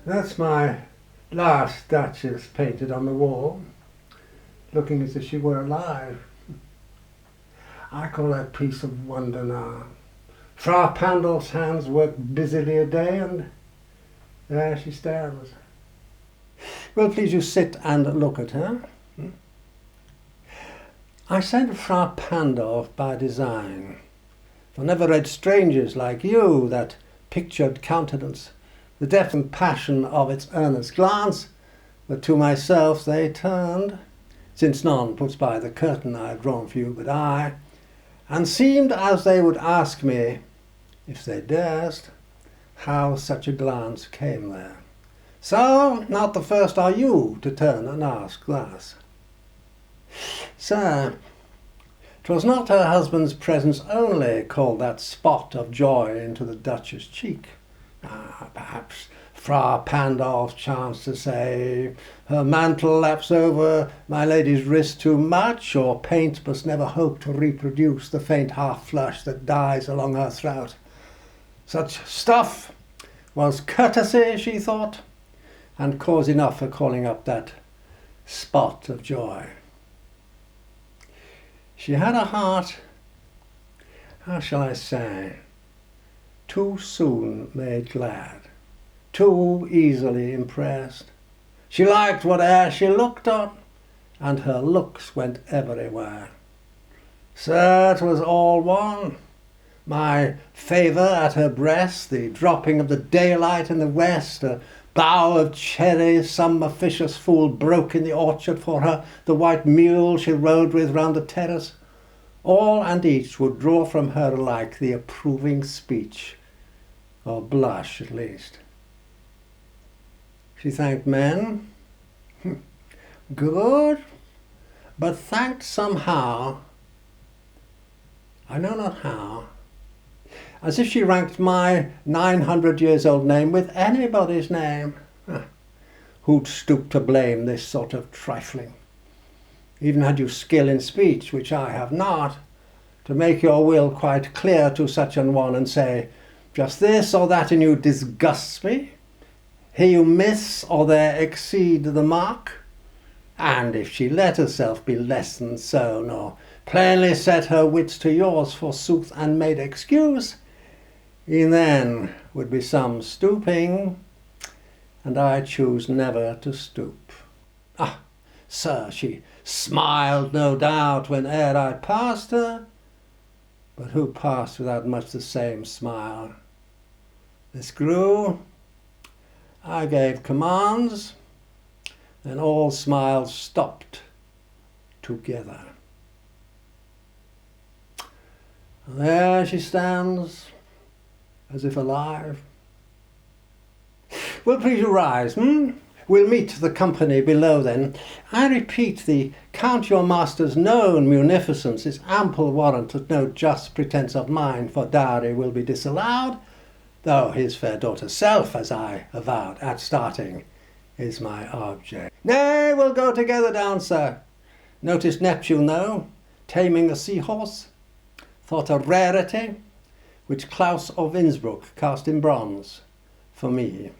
That's my last Duchess painted on the wall, looking as if she were alive. I call that piece of wonder now. Frau Pandolf's hands work busily a day, and there she stands. Well, please you sit and look at her. I sent Frau Pandolf by design, for never read strangers like you that pictured countenance, the depth and passion of its earnest glance, but to myself they turned, since none puts by the curtain I have drawn for you but I, and seemed as they would ask me, if they durst, how such a glance came there. So, not the first are you to turn and ask thus. Sir, 'twas not her husband's presence only called that spot of joy into the Duchess' cheek. Perhaps Frau Pandolf chanced to say, her mantle laps over my lady's wrist too much, or paint must never hope to reproduce the faint half-flush that dies along her throat. Such stuff was courtesy, she thought, and cause enough for calling up that spot of joy. She had a heart, how shall I say, too soon made glad, too easily impressed. She liked whate'er she looked on, and her looks went everywhere. Sir, 'twas all one. My favour at her breast, the dropping of the daylight in the west, a bough of cherries some officious fool broke in the orchard for her, the white mule she rode with round the terrace, all and each would draw from her alike the approving speech, or blush at least. She thanked men, good, but thanked somehow, I know not how, as if she ranked my 900-years-old name with anybody's name. Who'd stoop to blame this sort of trifling? Even had you skill in speech, which I have not, to make your will quite clear to such an one and say, just this or that in you disgusts me, here you miss or there exceed the mark, and if she let herself be less than so, nor plainly set her wits to yours forsooth and made excuse, e'en then would be some stooping, and I choose never to stoop. Sir, she smiled no doubt whene'er I passed her, but who passed without much the same smile? This grew, I gave commands, then all smiles stopped together. There she stands, as if alive. Well, please you rise, We'll meet the company below then. I repeat, the Count your master's known munificence is ample warrant that no just pretence of mine for dowry will be disallowed, though his fair daughter's self, as I avowed at starting, is my object. Nay, we'll go together down, sir. Noticed Neptune, though, taming a seahorse, thought a rarity, which Claus of Innsbruck cast in bronze for me.